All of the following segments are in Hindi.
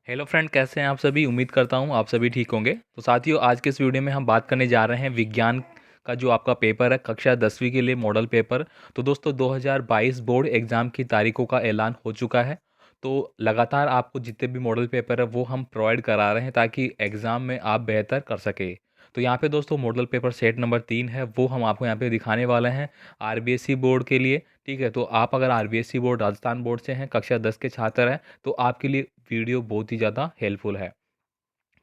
हेलो फ्रेंड, कैसे हैं आप सभी। उम्मीद करता हूँ आप सभी ठीक होंगे। तो साथियों, आज के इस वीडियो में हम बात करने जा रहे हैं विज्ञान का जो आपका पेपर है कक्षा 10वीं के लिए मॉडल पेपर। तो दोस्तों 2022 बोर्ड एग्ज़ाम की तारीखों का ऐलान हो चुका है। तो लगातार आपको जितने भी मॉडल पेपर है वो हम प्रोवाइड करा रहे हैं ताकि एग्ज़ाम में आप बेहतर कर सके। तो यहाँ पे दोस्तों मॉडल पेपर सेट नंबर 3 है, वो हम आपको यहाँ पे दिखाने वाले हैं आरबीएसई बोर्ड के लिए। ठीक है, तो आप अगर आरबीएसई बोर्ड राजस्थान बोर्ड से हैं, कक्षा 10 के छात्र हैं, तो आपके लिए वीडियो बहुत ही ज़्यादा हेल्पफुल है।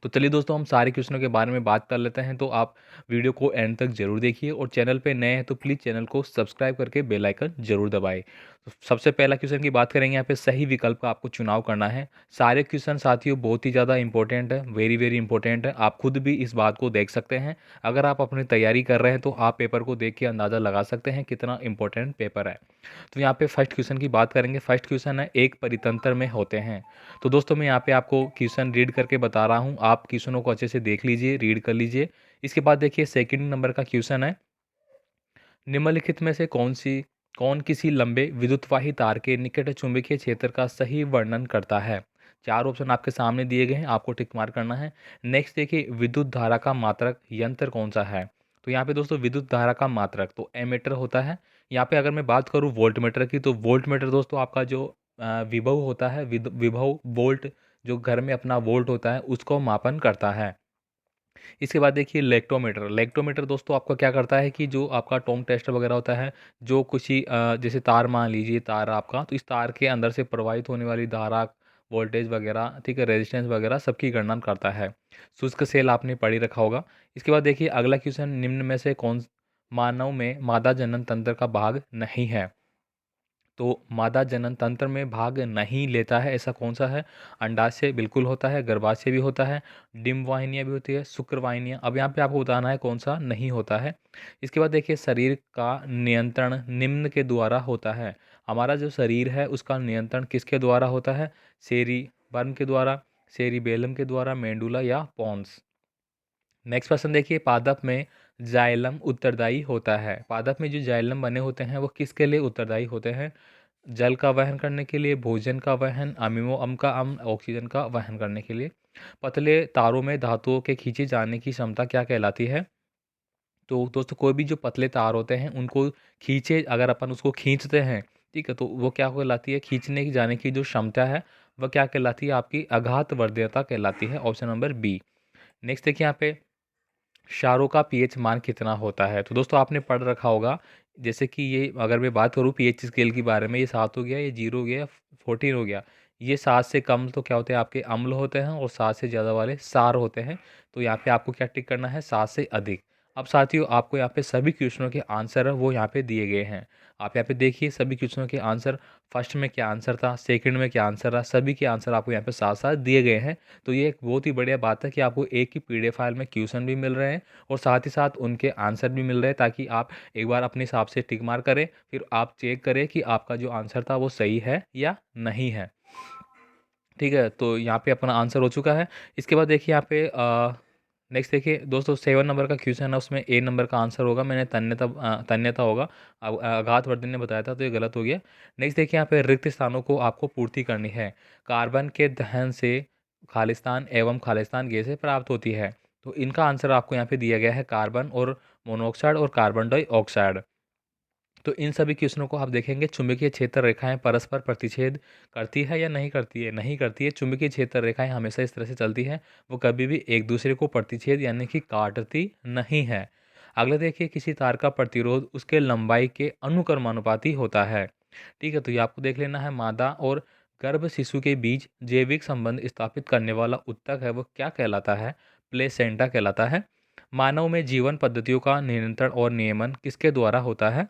तो चलिए दोस्तों, हम सारे क्वेश्चनों के बारे में बात कर लेते हैं। तो आप वीडियो को एंड तक जरूर देखिए और चैनल पे नए हैं तो प्लीज़ चैनल को सब्सक्राइब करके बेल आइकन जरूर दबाएं। तो सबसे पहला क्वेश्चन की बात करेंगे, यहाँ पे सही विकल्प का आपको चुनाव करना है। सारे क्वेश्चन साथियों बहुत ही ज़्यादा इंपॉर्टेंट है, वेरी वेरी इंपॉर्टेंट है। आप खुद भी इस बात को देख सकते हैं। अगर आप अपनी तैयारी कर रहे हैं तो आप पेपर को देख के अंदाज़ा लगा सकते हैं कितना इंपॉर्टेंट पेपर है। तो यहाँ पे फर्स्ट क्वेश्चन की बात करेंगे। फर्स्ट क्वेश्चन है, एक परितंत्र में होते हैं। तो दोस्तों मैं यहाँ पे आपको क्वेश्चन रीड करके बता रहा हूँ, आप क्वेश्चनों को अच्छे से देख लीजिए, रीड कर लीजिए। इसके बाद देखिए सेकंड नंबर का क्वेश्चन है, निम्नलिखित में से कौन किसी लंबे विद्युतवाही तार के निकट चुंबकीय क्षेत्र का सही वर्णन करता है। चार ऑप्शन आपके सामने दिए गए हैं, आपको टिक मार्क करना है। नेक्स्ट देखिए, विद्युत धारा का मात्रक यंत्र कौन सा है। तो यहाँ पे दोस्तों विद्युत धारा का मात्रक तो एमीटर होता है। यहाँ पे अगर मैं बात करूँ वोल्ट मीटर की, तो वोल्ट मीटर दोस्तों आपका जो विभव होता है, विभव वोल्ट, जो घर में अपना वोल्ट होता है उसको मापन करता है। इसके बाद देखिए लेक्टोमीटर। लेक्टोमीटर दोस्तों आपका क्या करता है कि जो आपका टोंग टेस्टर वगैरह होता है, जो कुछ ही जैसे तार मान लीजिए, तार आपका, तो इस तार के अंदर से प्रवाहित होने वाली धारा, वोल्टेज वगैरह, ठीक है, रेजिस्टेंस वगैरह सबकी गणना करता है। शुष्क सेल आपने पढ़ ही रखा होगा। इसके बाद देखिए अगला क्वेश्चन, निम्न में से कौन मानव में मादा जनन तंत्र का भाग नहीं है। तो मादा जनन तंत्र में भाग नहीं लेता है ऐसा कौन सा है। अंडाशय बिल्कुल होता है, गर्भाशय भी होता है, डिम्ब वाहिनियाँ भी होती है, शुक्रवाहिनियाँ। अब यहाँ पे आपको बताना है कौन सा नहीं होता है। इसके बाद देखिए शरीर का नियंत्रण निम्न के द्वारा होता है। हमारा जो शरीर है उसका नियंत्रण किसके द्वारा होता है। सेरिबर्म के द्वारा, सेरिबेलम के द्वारा, मेंडुला या पॉन्स। नेक्स्ट क्वेश्चन देखिए, पादप में जाइलम उत्तरदायी होता है। पादप में जो जाइलम बने होते हैं वो किसके लिए उत्तरदायी होते हैं। जल का वहन करने के लिए, भोजन का वहन, अमीनो अम्ल का अम्ल, ऑक्सीजन का वहन करने के लिए। पतले तारों में धातुओं के खींचे जाने की क्षमता क्या कहलाती है। तो दोस्तों कोई भी जो पतले तार होते हैं उनको खींचे, अगर अपन उसको खींचते हैं, ठीक है, तो वो क्या कहलाती है, खींचने की जाने की जो क्षमता है वह क्या कहलाती है, आपकी आघात वर्ध्यता कहलाती है। Option number B. नेक्स्ट देखिए यहाँ पे, क्षारों का पीएच मान कितना होता है। तो दोस्तों आपने पढ़ रखा होगा, जैसे कि ये अगर मैं बात करूँ पीएच स्केल के बारे में, ये 7 हो गया, ये 0 हो गया, या 14 हो गया। ये 7 से कम तो क्या होते हैं, आपके अम्ल होते हैं, और 7 से ज़्यादा वाले क्षार होते हैं। तो यहाँ पे आपको क्या टिक करना है, 7 से अधिक। अब साथियों आपको यहाँ पे सभी क्वेश्चनों के आंसर है वो यहाँ पे दिए गए हैं। आप यहाँ पे देखिए सभी क्वेश्चनों के आंसर, फर्स्ट में क्या आंसर था, सेकंड में क्या आंसर था, सभी के आंसर आपको यहाँ पे साथ साथ दिए गए हैं। तो ये एक बहुत ही बढ़िया बात है कि आपको एक ही पीडीएफ फाइल में क्वेश्चन भी मिल रहे हैं और साथ ही साथ उनके आंसर भी मिल रहे हैं, ताकि आप एक बार अपने हिसाब से टिक मार करें, फिर आप चेक करें कि आपका जो आंसर था वो सही है या नहीं है। ठीक है, तो यहाँ पे अपना आंसर हो चुका है। इसके बाद देखिए यहाँ पे नेक्स्ट देखिए दोस्तों 7 नंबर का क्वेश्चन है, उसमें ए नंबर का आंसर होगा, मैंने तन्यता होगा। अब आघातवर्धन ने बताया था तो ये गलत हो गया। नेक्स्ट देखिए यहाँ पे रिक्त स्थानों को आपको पूर्ति करनी है। कार्बन के दहन से खालिस्तान एवं खालिस्तान गैसें प्राप्त होती है। तो इनका आंसर आपको यहाँ पे दिया गया है, कार्बन और मोनोऑक्साइड और कार्बन डाइऑक्साइड। तो इन सभी क्वेश्चनों को आप देखेंगे, चुंबकीय क्षेत्र रेखाएं परस्पर प्रतिच्छेद करती है या नहीं करती है। नहीं करती है। चुंबकीय क्षेत्र रेखाएं हमेशा इस तरह से चलती हैं, वो कभी भी एक दूसरे को प्रतिच्छेद यानी कि काटती नहीं है। अगला देखिए, किसी तार का प्रतिरोध उसके लंबाई के अनुक्रमानुपाती होता है। ठीक है, तो ये आपको देख लेना है। मादा और गर्भ शिशु के बीच जैविक संबंध स्थापित करने वाला उत्तक है वो क्या कहलाता है, प्लेसेंटा कहलाता है। मानव में जीवन पद्धतियों का नियंत्रण और नियमन किसके द्वारा होता है।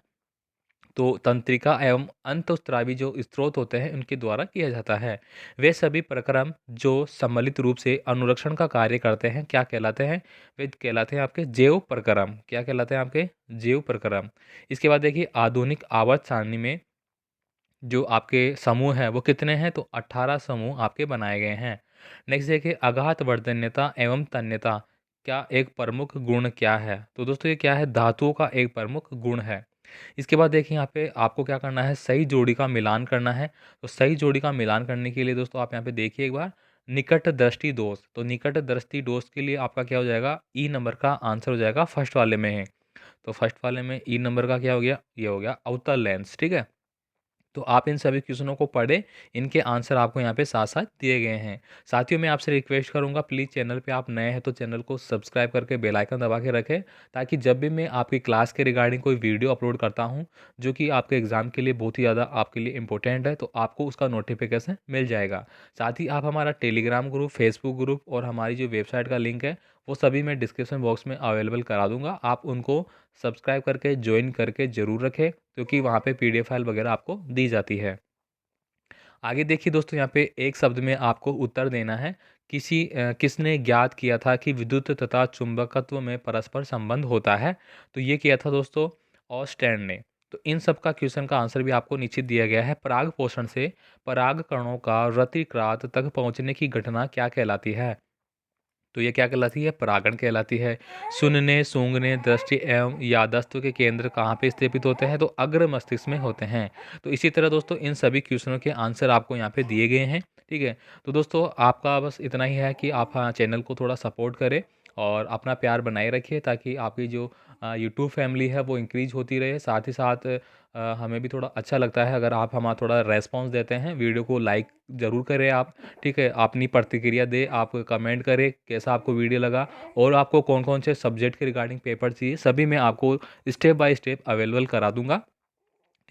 तो तंत्रिका एवं अंतःस्रावी जो स्रोत होते हैं उनके द्वारा किया जाता है। वे सभी प्रक्रम जो सम्मिलित रूप से अनुरक्षण का कार्य करते हैं क्या कहलाते हैं, वे कहलाते हैं आपके जैव प्रक्रम। क्या कहलाते हैं आपके, जैव प्रक्रम। इसके बाद देखिए, आधुनिक आवर्त सारणी में जो आपके समूह हैं वो कितने हैं, तो 18 समूह आपके बनाए गए हैं। नेक्स्ट देखिए, आघात वर्धन्यता एवं तन्यता क्या एक प्रमुख गुण क्या है। तो दोस्तों ये क्या है, धातुओं का एक प्रमुख गुण है। इसके बाद देखिए यहाँ पे आपको क्या करना है, सही जोड़ी का मिलान करना है। तो सही जोड़ी का मिलान करने के लिए दोस्तों आप यहाँ पे देखिए एक बार, निकट दृष्टि दोष। तो निकट दृष्टि दोष के लिए आपका क्या हो जाएगा, ई नंबर का आंसर हो जाएगा, फर्स्ट वाले में है। तो फर्स्ट वाले में ई नंबर का क्या हो गया, ये हो गया अवतल लेंस। ठीक है, तो आप इन सभी क्वेश्चनों को पढ़ें, इनके आंसर आपको यहाँ पे साथ-साथ दिए गए हैं। साथियों, मैं आपसे रिक्वेस्ट करूँगा, प्लीज़ चैनल पे आप नए हैं तो चैनल को सब्सक्राइब करके बेल आइकन दबा के रखें, ताकि जब भी मैं आपकी क्लास के रिगार्डिंग कोई वीडियो अपलोड करता हूँ, जो कि आपके एग्ज़ाम के लिए बहुत ही ज़्यादा आपके लिए इम्पोर्टेंट है, तो आपको उसका नोटिफ़िकेशन मिल जाएगा। साथ ही आप हमारा टेलीग्राम ग्रुप, फेसबुक ग्रुप और हमारी जो वेबसाइट का लिंक है, वो सभी मैं डिस्क्रिप्शन बॉक्स में अवेलेबल करा दूँगा। आप उनको सब्सक्राइब करके जॉइन करके ज़रूर रखें, क्योंकि वहाँ पे पीडीएफ फाइल वगैरह आपको दी जाती है। आगे देखिए दोस्तों, यहाँ पे एक शब्द में आपको उत्तर देना है। किसने ज्ञात किया था कि विद्युत तथा चुंबकत्व में परस्पर संबंध होता है? तो ये किया था दोस्तों ऑस्टेन ने। तो इन सब का क्वेश्चन का आंसर भी आपको नीचे दिया गया है। पराग पोषण से पराग कणों का रतिक्रात तक पहुँचने की घटना क्या कहलाती है? तो ये क्या कहलाती है, परागण कहलाती है। सुनने, सूंघने, दृष्टि एवं याददाश्त के केंद्र कहाँ पे स्थापित होते हैं? तो अग्र मस्तिष्क में होते हैं। तो इसी तरह दोस्तों इन सभी क्वेश्चनों के आंसर आपको यहाँ पे दिए गए हैं। ठीक है, तो दोस्तों आपका बस इतना ही है कि आप चैनल को थोड़ा सपोर्ट करें और अपना प्यार बनाए रखिए, ताकि आपकी जो यूट्यूब फैमिली है वो इंक्रीज होती रहे। साथ ही साथ हमें भी थोड़ा अच्छा लगता है अगर आप हमारा थोड़ा रेस्पॉन्स देते हैं। वीडियो को लाइक ज़रूर करें आप। ठीक है, अपनी प्रतिक्रिया दें, आप कमेंट करें कैसा आपको वीडियो लगा, और आपको कौन कौन से सब्जेक्ट के रिगार्डिंग पेपर चाहिए, सभी मैं आपको स्टेप बाय स्टेप अवेलेबल करा दूंगा।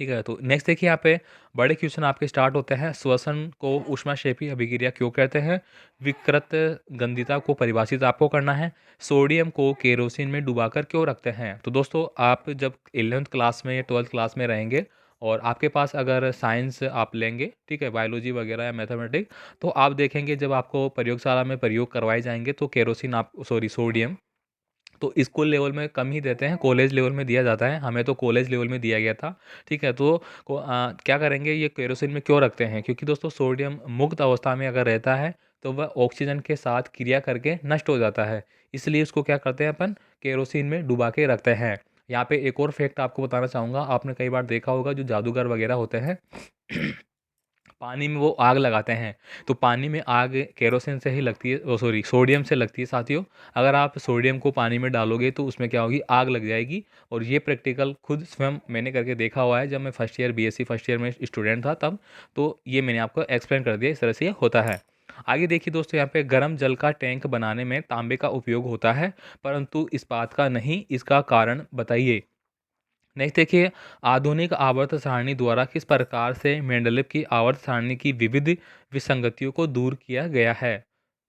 ठीक है, तो नेक्स्ट देखिए यहाँ पे बड़े क्वेश्चन आपके स्टार्ट होते हैं। श्वसन को ऊष्माक्षेपी अभिक्रिया क्यों कहते हैं? विकृत गंधिता को परिभाषित आपको करना है। सोडियम को केरोसिन में डुबाकर क्यों रखते हैं? तो दोस्तों आप जब 11th क्लास में या 12th क्लास में रहेंगे और आपके पास अगर साइंस आप लेंगे, ठीक है, बायोलॉजी वगैरह या मैथमेटिक्स, तो आप देखेंगे जब आपको प्रयोगशाला में प्रयोग करवाए जाएंगे तो केरोसिन आप सॉरी सोडियम तो स्कूल लेवल में कम ही देते हैं, कॉलेज लेवल में दिया जाता है। हमें तो कॉलेज लेवल में दिया गया था। ठीक है, तो क्या करेंगे, ये केरोसिन में क्यों रखते हैं? क्योंकि दोस्तों सोडियम मुक्त अवस्था में अगर रहता है तो वह ऑक्सीजन के साथ क्रिया करके नष्ट हो जाता है। इसलिए उसको क्या करते हैं अपन, केरोसिन में डुबा के रखते हैं। यहाँ पे एक और फैक्ट आपको बताना चाहूँगा। आपने कई बार देखा होगा जो जादूगर वगैरह होते हैं पानी में वो आग लगाते हैं, तो पानी में आग केरोसिन से ही लगती है, ओ सॉरी सोडियम से लगती है साथियों। अगर आप सोडियम को पानी में डालोगे तो उसमें क्या होगी, आग लग जाएगी। और ये प्रैक्टिकल खुद स्वयं मैंने करके देखा हुआ है, जब मैं first year BSc first year में स्टूडेंट था तब। तो ये मैंने आपको एक्सप्लेन कर दिया, इस तरह से ये होता है। आगे देखिए दोस्तों, यहाँ पे गर्म जल का टैंक बनाने में तांबे का उपयोग होता है, परंतु इस्पात का नहीं। इसका कारण बताइए। नेक्स्ट देखिए, आधुनिक आवर्त सारणी द्वारा किस प्रकार से मेंडलीव की आवर्त सारणी की विविध विसंगतियों को दूर किया गया है?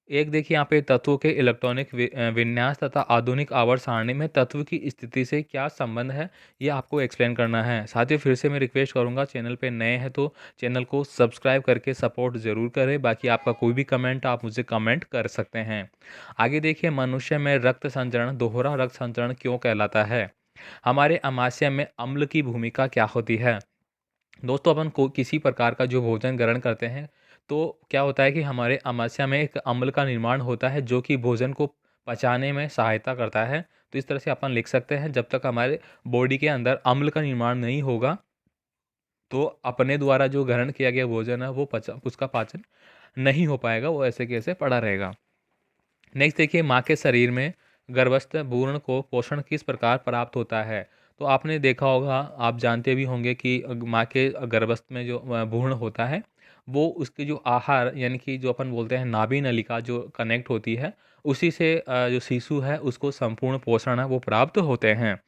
एक देखिए यहाँ पे तत्वों के इलेक्ट्रॉनिक विन्यास तथा आधुनिक आवर्त सारणी में तत्व की स्थिति से क्या संबंध है, ये आपको एक्सप्लेन करना है। साथ ही फिर से मैं रिक्वेस्ट करूंगा, चैनल पे नए हैं तो चैनल को सब्सक्राइब करके सपोर्ट ज़रूर करें। बाकी आपका कोई भी कमेंट आप मुझे कमेंट कर सकते हैं। आगे देखिए, मनुष्य में रक्त संचरण दोहरा रक्त संचरण क्यों कहलाता है? हमारे अमाशय में अम्ल की भूमिका क्या होती है? दोस्तों अपन को किसी प्रकार का जो भोजन ग्रहण करते हैं, तो क्या होता है कि हमारे अमाशय में एक अम्ल का निर्माण होता है, जो कि भोजन को पचाने में सहायता करता है। तो इस तरह से अपन लिख सकते हैं, जब तक हमारे बॉडी के अंदर अम्ल का निर्माण नहीं होगा, तो अपने द्वारा जो ग्रहण किया गया भोजन है वो पचा उसका पाचन नहीं हो पाएगा, वो ऐसे के ऐसे पड़ा रहेगा। नेक्स्ट देखिए, माँ के शरीर में गर्भस्थ भ्रूण को पोषण किस प्रकार प्राप्त होता है? तो आपने देखा होगा, आप जानते भी होंगे कि माँ के गर्भस्थ में जो भ्रूण होता है, वो उसके जो आहार यानी कि जो अपन बोलते हैं नाभि नलिका जो कनेक्ट होती है, उसी से जो शिशु है उसको संपूर्ण पोषण है वो प्राप्त होते हैं।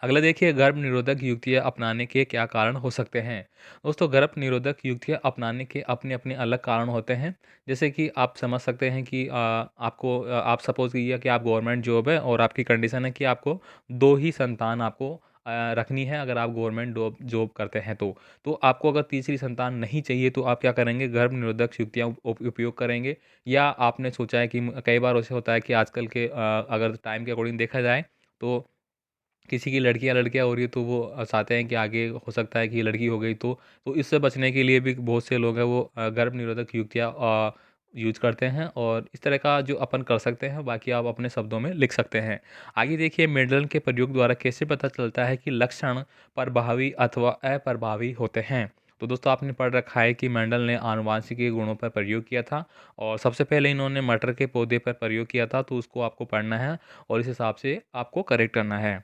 अगला देखिए, गर्भ निरोधक युक्तियाँ अपनाने के क्या कारण हो सकते हैं? दोस्तों गर्भ निरोधक युक्तियाँ अपनाने के अपने अपने अलग कारण होते हैं। जैसे कि आप समझ सकते हैं कि आप सपोज कीजिए कि आप गवर्नमेंट जॉब है और आपकी कंडीशन है कि आपको दो ही संतान आपको रखनी है, अगर आप गवर्नमेंट जॉब जॉब करते हैं तो आपको अगर तीसरी संतान नहीं चाहिए तो आप क्या करेंगे, गर्भ निरोधक युक्तियाँ उपयोग करेंगे। या आपने सोचा है कि कई बार ऐसे होता है कि आजकल के अगर टाइम के अकॉर्डिंग देखा जाए तो किसी की लड़कियाँ लड़कियाँ हो रही है तो वो चाहते हैं कि आगे हो सकता है कि लड़की हो गई तो इससे बचने के लिए भी बहुत से लोग हैं वो गर्भ निरोधक युक्तियाँ यूज करते हैं, और इस तरह का जो अपन कर सकते हैं बाकी आप अपने शब्दों में लिख सकते हैं। आगे देखिए, मेंडल के प्रयोग द्वारा कैसे पता चलता है कि लक्षण प्रभावी अथवा अप्रभावी होते हैं? तो दोस्तों आपने पढ़ रखा है कि मेंडल ने आनुवांशिकी के गुणों पर प्रयोग किया था और सबसे पहले इन्होंने मटर के पौधे पर प्रयोग किया था, तो उसको आपको पढ़ना है और इस हिसाब से आपको करेक्ट करना है।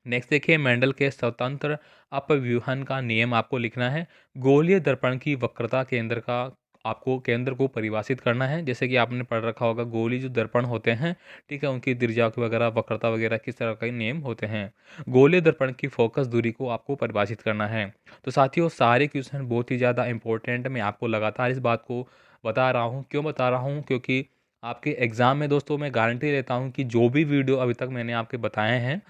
नेक्स्ट देखिए, मेंडल के स्वतंत्र अपव्यूहन का नियम आपको लिखना है। गोलीय दर्पण की वक्रता केंद्र का आपको केंद्र को परिभाषित करना है। जैसे कि आपने पढ़ रखा होगा, गोली जो दर्पण होते हैं, ठीक है, उनकी त्रिज्या वगैरह, वक्रता वगैरह किस तरह के नियम होते हैं। गोलीय दर्पण की फोकस दूरी को आपको परिभाषित करना है। तो साथियों, सारे क्वेश्चन बहुत ही ज़्यादा इंपॉर्टेंट, मैं आपको लगातार इस बात को बता रहा हूँ। क्यों बता रहा हूँ? क्योंकि आपके एग्ज़ाम में दोस्तों मैं गारंटी लेता हूँ कि जो भी वीडियो अभी तक मैंने आपके बताए हैं,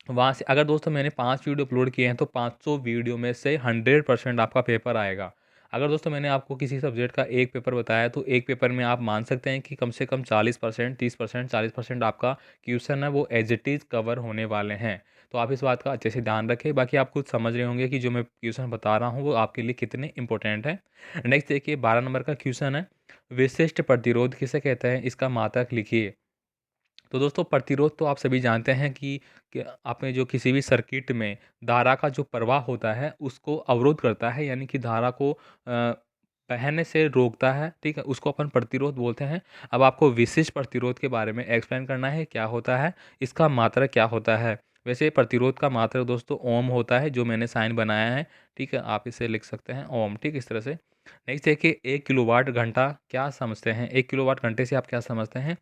वहाँ से अगर दोस्तों मैंने 5 वीडियो अपलोड किए हैं तो 500 वीडियो में से 100% आपका पेपर आएगा। अगर दोस्तों मैंने आपको किसी सब्जेक्ट का एक पेपर बताया तो एक पेपर में आप मान सकते हैं कि कम से कम 40%, 30%, 40% आपका क्वेश्चन है वो एज़ इट इज़ कवर होने वाले हैं। तो आप इस बात का अच्छे से ध्यान रखें। बाकी आप खुद समझ रहे होंगे कि जो मैं क्वेश्चन बता रहा हूँ वो आपके लिए कितने इंपॉर्टेंट हैं। नेक्स्ट देखिए, 12 नंबर का क्वेश्चन है, विशिष्ट प्रतिरोध किसे कहते हैं? इसका मात्रक लिखिए। तो दोस्तों प्रतिरोध तो आप सभी जानते हैं कि आपने जो किसी भी सर्किट में धारा का जो प्रवाह होता है उसको अवरोध करता है, यानी कि धारा को बहने से रोकता है, ठीक है, उसको अपन प्रतिरोध बोलते हैं। अब आपको विशिष्ट प्रतिरोध के बारे में एक्सप्लेन करना है, क्या होता है, इसका मात्रक क्या होता है। वैसे प्रतिरोध का मात्रक दोस्तों ओम होता है, जो मैंने साइन बनाया है, ठीक है, आप इसे लिख सकते हैं ओम, ठीक, इस तरह से। नेक्स्ट देखिए, 1 किलोवाट घंटा क्या समझते हैं? 1 किलोवाट घंटे से आप क्या समझते हैं?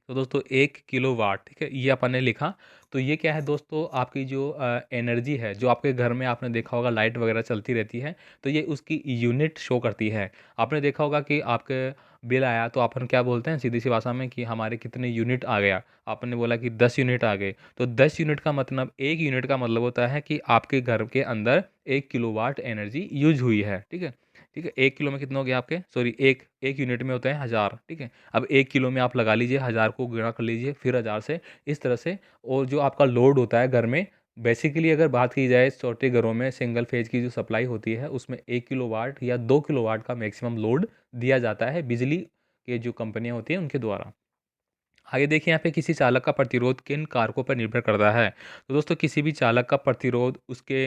तो दोस्तों 1 किलोवाट, ठीक है, ये अपन ने लिखा। तो ये क्या है दोस्तों, आपकी जो एनर्जी है, जो आपके घर में आपने देखा होगा लाइट वगैरह चलती रहती है, तो ये उसकी यूनिट शो करती है। आपने देखा होगा कि आपके बिल आया तो अपन क्या बोलते हैं सीधी सी भाषा में कि हमारे कितने यूनिट आ गया। आपने बोला कि 10 यूनिट आ गए, तो 10 यूनिट का मतलब, 1 यूनिट का मतलब होता है कि आपके घर के अंदर 1 किलोवाट एनर्जी यूज हुई है, ठीक है। ठीक है, 1 किलो में कितने हो गए आपके, सॉरी, एक एक यूनिट में होते हैं 1000, ठीक है। अब 1 किलो में आप लगा लीजिए, 1000 को गुणा कर लीजिए फिर 1000 से, इस तरह से। और जो आपका लोड होता है घर में, बेसिकली अगर बात की जाए छोटे घरों में सिंगल फेज की जो सप्लाई होती है उसमें 1 किलोवाट या 2 किलोवाट का मैक्सिमम लोड दिया जाता है बिजली के जो कंपनियां होती हैं उनके द्वारा। आगे देखिए, यहाँ पे किसी चालक का प्रतिरोध किन कारकों पर निर्भर करता है? तो दोस्तों किसी भी चालक का प्रतिरोध उसके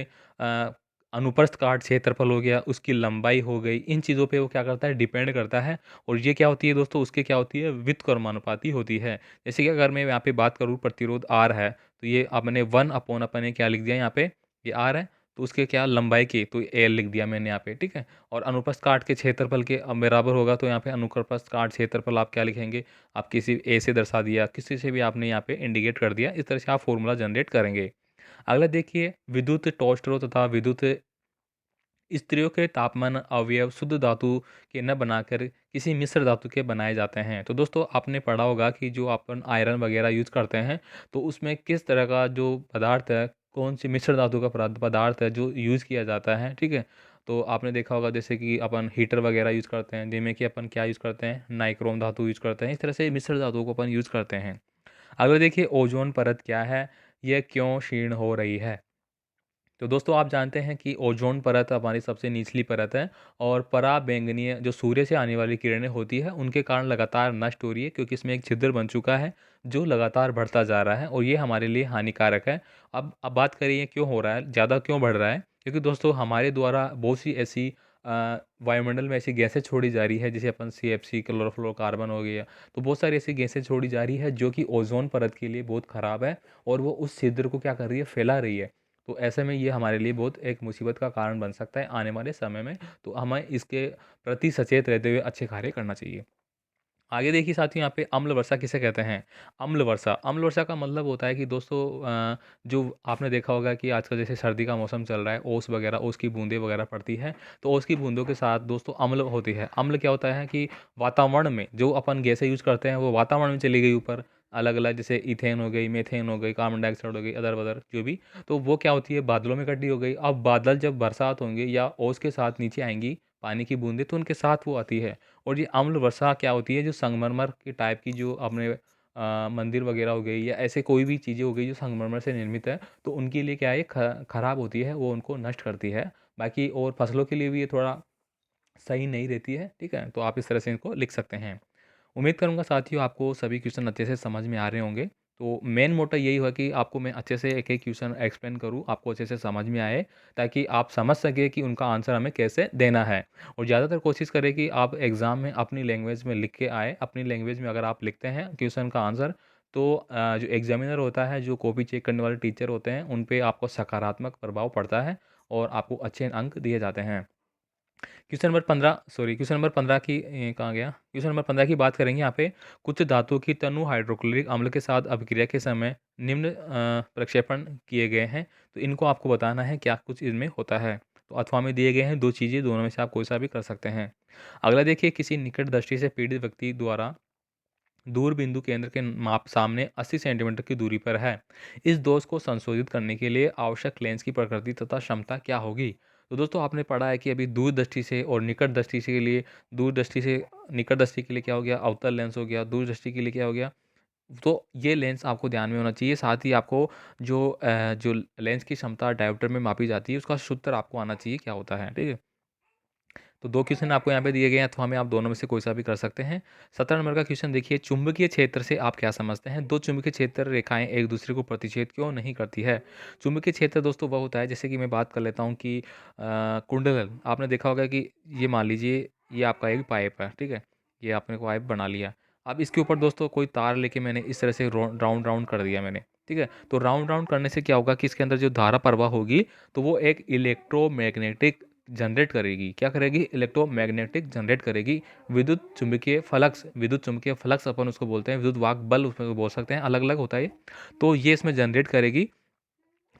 अनुप्रस्थ काट क्षेत्रफल हो गया, उसकी लंबाई हो गई, इन चीज़ों पे वो क्या करता है, डिपेंड करता है। और ये क्या होती है दोस्तों, उसके क्या होती है, व्युत्क्रमानुपाती होती है। जैसे कि अगर मैं यहाँ पे बात करूँ, प्रतिरोध आर है, तो ये अपने 1 अपॉन अपने क्या लिख दिया यहाँ पे, ये आर है, तो उसके क्या लंबाई की, तो एल लिख दिया मैंने यहाँ पे, ठीक है। और अनुप्रस्थ काट के क्षेत्रफल के बराबर होगा, तो यहाँ पे अनुप्रस्थ काट क्षेत्रफल आप क्या लिखेंगे, आप किसी ए से दर्शा दिया, किसी से भी आपने यहाँ पे इंडिकेट कर दिया, इस तरह से आप फॉर्मूला जनरेट करेंगे। अगला देखिए, विद्युत टॉर्सट्रो तथा विद्युत स्त्रियों के तापमान अवयव शुद्ध धातु के न बनाकर किसी मिश्र धातु के बनाए जाते हैं। तो दोस्तों आपने पढ़ा होगा कि जो अपन आयरन वगैरह यूज करते हैं, तो उसमें किस तरह का जो पदार्थ है, कौन सी मिश्र धातु का पदार्थ है जो यूज किया जाता है, ठीक है। तो आपने देखा होगा जैसे कि अपन हीटर वगैरह यूज करते हैं, जिनमें कि अपन क्या यूज करते हैं, नाइक्रोम धातु यूज करते हैं, इस तरह से मिश्र धातु को अपन यूज करते हैं। अगर देखिए, ओजोन परत क्या है, यह क्यों क्षीण हो रही है? तो दोस्तों आप जानते हैं कि ओजोन परत हमारी सबसे निचली परत है और पराबैंगनीय जो सूर्य से आने वाली किरणें होती है उनके कारण लगातार नष्ट हो रही है, क्योंकि इसमें एक छिद्र बन चुका है जो लगातार बढ़ता जा रहा है और ये हमारे लिए हानिकारक है। अब बात करिए क्यों हो रहा है, ज़्यादा क्यों बढ़ रहा है? क्योंकि दोस्तों हमारे द्वारा बहुत सी ऐसी वायुमंडल में ऐसी गैसें छोड़ी जा रही है, जैसे अपन CFC, क्लोरोफ्लोरोकार्बन हो गया। तो बहुत सारी ऐसी गैसें छोड़ी जा रही है जो कि ओजोन परत के लिए बहुत ख़राब है और वो उस छिद्र को क्या कर रही है, फैला रही है। तो ऐसे में ये हमारे लिए बहुत एक मुसीबत का कारण बन सकता है आने वाले समय में। तो हमें इसके प्रति सचेत रहते हुए अच्छे कार्य करना चाहिए। आगे देखिए साथियों, यहाँ पे अम्ल वर्षा किसे कहते हैं? अम्ल वर्षा का मतलब होता है कि दोस्तों जो आपने देखा होगा कि आजकल जैसे सर्दी का मौसम चल रहा है, ओस वगैरह, ओस की बूंदें वगैरह पड़ती है, तो ओस की बूंदों के साथ दोस्तों अम्ल होती है। अम्ल क्या होता है कि वातावरण में जो अपन गैसें यूज़ करते हैं वो वातावरण में चली गई ऊपर, अलग अलग, जैसे इथेन हो गई, मीथेन हो गई, कार्बन डाइऑक्साइड हो गई, अदर बदर जो भी। तो वो क्या होती है, बादलों में इकट्ठी हो गई। अब बादल जब बरसात होंगे या ओस के साथ नीचे आएंगी पानी की बूंदें, तो उनके साथ वो आती है। और ये अम्ल वर्षा क्या होती है, जो संगमरमर के टाइप की जो अपने मंदिर वगैरह हो गई या ऐसे कोई भी चीज़ें हो गई जो संगमरमर से निर्मित है, तो उनके लिए क्या है, खराब होती है, वो उनको नष्ट करती है। बाकी और फसलों के लिए भी ये थोड़ा सही नहीं रहती है, ठीक है। तो आप इस तरह से इनको लिख सकते हैं। उम्मीद करूँगा साथियों आपको सभी क्वेश्चन अच्छे से समझ में आ रहे होंगे। तो मेन मोटिव यही हुआ कि आपको मैं अच्छे से एक-एक क्वेश्चन एक्सप्लेन करूँ, आपको अच्छे से समझ में आए, ताकि आप समझ सकें कि उनका आंसर हमें कैसे देना है। और ज़्यादातर कोशिश करें कि आप एग्ज़ाम में अपनी लैंग्वेज में लिख के आएँ। अपनी लैंग्वेज में अगर आप लिखते हैं क्वेश्चन का आंसर, तो जो एग्ज़ामिनर होता है, जो कॉपी चेक करने वाले टीचर होते हैं, उन पे आपको सकारात्मक प्रभाव पड़ता है और आपको अच्छे अंक दिए जाते हैं। क्वेश्चन नंबर 15 की कहाँ गया? क्वेश्चन नंबर 15 की बात करेंगे यहाँ पे। कुछ धातुओं की तनु हाइड्रोक्लोरिक अम्ल के साथ अभिक्रिया के समय निम्न प्रक्षेपण किए गए हैं, तो इनको आपको बताना है क्या कुछ इनमें होता है। तो अथवा में दिए गए हैं 2 चीज़ें, दोनों में से आप कोई सा भी कर सकते हैं। अगला देखिए, किसी निकट दृष्टि से पीड़ित व्यक्ति द्वारा दूर बिंदु केंद्र के माप सामने 80 सेंटीमीटर की दूरी पर है। इस दोष को संशोधित करने के लिए आवश्यक लेंस की प्रकृति तथा क्षमता क्या होगी? तो दोस्तों, आपने पढ़ा है कि अभी दूर दृष्टि से और निकट दृष्टि से के लिए, दूर दृष्टि से निकट दृष्टि के लिए क्या हो गया? अवतल लेंस हो गया। दूर दृष्टि के लिए क्या हो गया? तो ये लेंस आपको ध्यान में होना चाहिए। साथ ही आपको जो लेंस की क्षमता डायोप्टर में मापी जाती है, उसका सूत्र आपको आना चाहिए क्या होता है, ठीक है? तो 2 क्वेश्चन आपको यहाँ पे दिए गए हैं, अथवा में आप दोनों में से कोई सा भी कर सकते हैं। 17 नंबर का क्वेश्चन देखिए, चुंबकीय क्षेत्र से आप क्या समझते हैं? 2 चुंबकीय क्षेत्र रेखाएँ एक दूसरे को प्रतिच्छेद क्यों नहीं करती है? चुंबकीय क्षेत्र दोस्तों वो होता है, जैसे कि मैं बात कर लेता हूँ कि कुंडल आपने देखा होगा कि ये मान लीजिए ये आपका एक पाइप है, ठीक है? ये आपने को पाइप बना लिया। अब इसके ऊपर दोस्तों कोई तार लेके मैंने इस तरह से राउंड राउंड कर दिया मैंने, ठीक है? तो राउंड राउंड करने से क्या होगा कि इसके अंदर जो धारा प्रवाह होगी, तो वो एक इलेक्ट्रोमैग्नेटिक जनरेट करेगी। क्या करेगी? इलेक्ट्रोमैग्नेटिक जनरेट करेगी। विद्युत चुम्बकीय फ्लक्स अपन उसको बोलते हैं, विद्युत वाहक बल उसमें बोल सकते हैं, अलग-अलग होता है ये। तो ये इसमें जनरेट करेगी,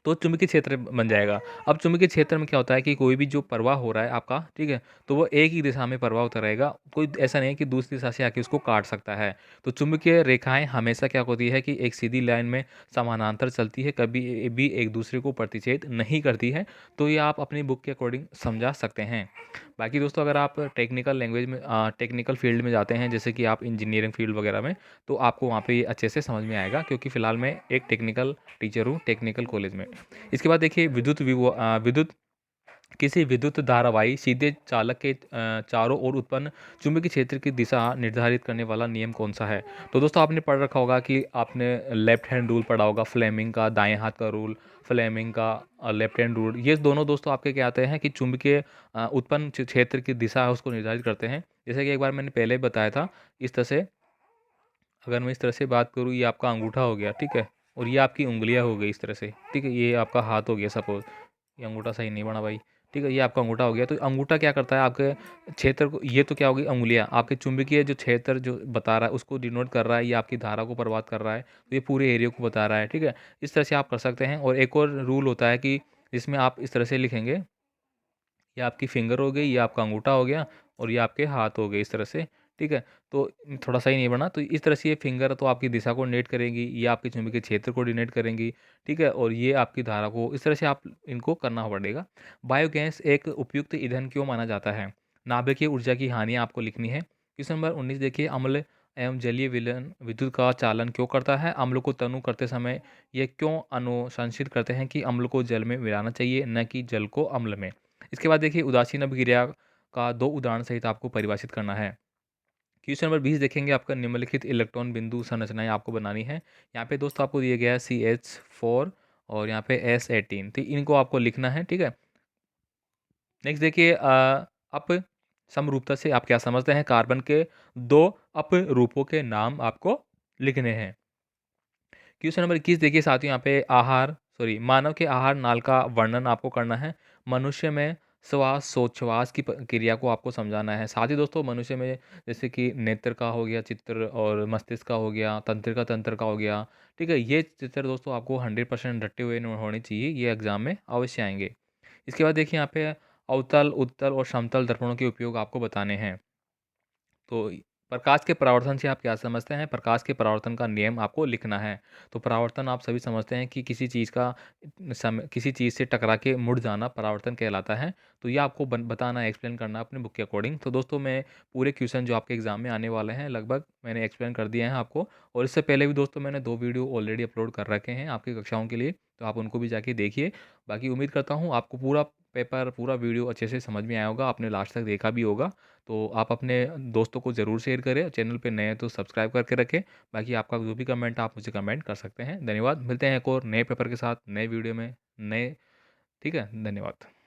तो चुंबकीय क्षेत्र बन जाएगा। अब चुंबकीय क्षेत्र में क्या होता है कि कोई भी जो प्रवाह हो रहा है आपका, ठीक है? तो वो एक ही दिशा में प्रवाह होता रहेगा। कोई ऐसा नहीं है कि दूसरी दिशा से आके उसको काट सकता है। तो चुंबकीय रेखाएँ हमेशा क्या होती है कि एक सीधी लाइन में समानांतर चलती है, कभी भी एक दूसरे को प्रतिच्छेद नहीं करती है। तो ये आप अपनी बुक के अकॉर्डिंग समझा सकते हैं। बाकी दोस्तों, अगर आप टेक्निकल लैंग्वेज में टेक्निकल फ़ील्ड में जाते हैं, जैसे कि आप इंजीनियरिंग फ़ील्ड वगैरह में, तो आपको वहाँ पे ये अच्छे से समझ में आएगा, क्योंकि फ़िलहाल मैं एक टेक्निकल टीचर हूँ, टेक्निकल कॉलेज में। इसके बाद देखिए, किसी विद्युत धारावाही सीधे चालक के चारों ओर उत्पन्न चुंबकीय क्षेत्र की दिशा निर्धारित करने वाला नियम कौन-सा है? तो दोस्तों, आपने पढ़ रखा होगा कि आपने लेफ्ट हैंड रूल पढ़ा होगा, फ्लेमिंग का दाएँ हाथ का रूल, फ्लेमिंग का लेफ्ट हैंड रूल। ये दोनों दोस्तों आपके क्या आते हैं कि चुंबकीय उत्पन्न क्षेत्र की दिशा है उसको निर्धारित करते हैं। जैसे कि एक बार मैंने पहले बताया था, इस तरह से अगर मैं इस तरह से बात करूँ, ये आपका अंगूठा हो गया, ठीक है? और ये आपकी उँगलियाँ हो गई इस तरह से, ठीक है? ये आपका हाथ हो गया सपोज़। ये अंगूठा सही नहीं बना भाई, ठीक है? ये आपका अंगूठा हो गया। तो अंगूठा क्या करता है आपके क्षेत्र को, ये तो क्या हो गई उँगलियाँ, आपके चुंबकीय जो क्षेत्र जो बता रहा है उसको डिनोट कर रहा है, ये आपकी धारा को प्रभावित कर रहा है, तो ये पूरे एरिया को बता रहा है, ठीक है? इस तरह से आप कर सकते हैं। और एक और रूल होता है कि जिसमें आप इस तरह से लिखेंगे, ये आपकी फिंगर हो गई, ये आपका अंगूठा हो गया और ये आपके हाथ हो गए इस तरह से, ठीक है? तो थोड़ा सही नहीं बना, तो इस तरह से ये फिंगर तो आपकी दिशा को इंडिकेट करेंगी, ये आपके चुंबकीय क्षेत्र को डिनोट करेंगी, ठीक है? और ये आपकी धारा को, इस तरह से आप इनको करना पड़ेगा। बायोगैस एक उपयुक्त ईंधन क्यों माना जाता है? नाभिकीय ऊर्जा की हानियाँ आपको लिखनी है। क्वेश्चन नंबर 19 देखिए, अम्ल एवं जलीय विलयन विद्युत का चालन क्यों करता है? अम्ल को तनु करते समय ये क्यों अनुशंसित करते हैं कि अम्ल को जल में मिलाना चाहिए, न कि जल को अम्ल में? इसके बाद देखिए, उदासीन अभिक्रिया का 2 उदाहरण सहित आपको परिभाषित करना है। क्वेश्चन नंबर 20 देखेंगे, आपका निम्नलिखित इलेक्ट्रॉन बिंदु संरचनाएँ आपको बनानी है। यहाँ पे दोस्तों आपको दिया गया है CH4 और यहाँ पे S18, तो इनको आपको लिखना है, ठीक है? नेक्स्ट देखिए, अप समरूपता से आप क्या समझते हैं? कार्बन के 2 अपरूपों के नाम आपको लिखने हैं। क्वेश्चन नंबर 21 देखिए साथियों, यहाँ पे मानव के आहार नाल का वर्णन आपको करना है। मनुष्य में श्वासोच्छ्वास की क्रिया को आपको समझाना है। साथ ही दोस्तों, मनुष्य में जैसे कि नेत्र का हो गया चित्र और मस्तिष्क का हो गया, तंत्रिका तंत्र का हो गया, ठीक है? ये चित्र दोस्तों आपको 100% रटे हुए होने चाहिए, ये एग्जाम में अवश्य आएंगे। इसके बाद देखिए, यहाँ पे अवतल, उत्तल और समतल दर्पणों के उपयोग आपको बताने हैं। तो प्रकाश के परावर्तन से आप क्या समझते हैं? प्रकाश के परावर्तन का नियम आपको लिखना है। तो परावर्तन आप सभी समझते हैं कि किसी चीज़ से टकरा के मुड़ जाना परावर्तन कहलाता है। तो ये आपको बताना है, एक्सप्लेन करना है अपने बुक के अकॉर्डिंग। तो दोस्तों, मैं पूरे क्वेश्चन जो आपके एग्जाम में आने वाले हैं लगभग मैंने एक्सप्लेन कर दिए हैं आपको। और इससे पहले भी दोस्तों मैंने 2 वीडियो ऑलरेडी अपलोड कर रखे हैं आपकी कक्षाओं के लिए, तो आप उनको भी जाके देखिए। बाकी उम्मीद करता हूँ आपको पूरा पेपर पूरा वीडियो अच्छे से समझ में आया होगा, आपने लास्ट तक देखा भी होगा। तो आप अपने दोस्तों को ज़रूर शेयर करें, चैनल पे नए हैं तो सब्सक्राइब करके रखें। बाकी आपका जो भी कमेंट है आप मुझे कमेंट कर सकते हैं। धन्यवाद, मिलते हैं एक और नए पेपर के साथ, नए वीडियो में, नए ठीक है, धन्यवाद।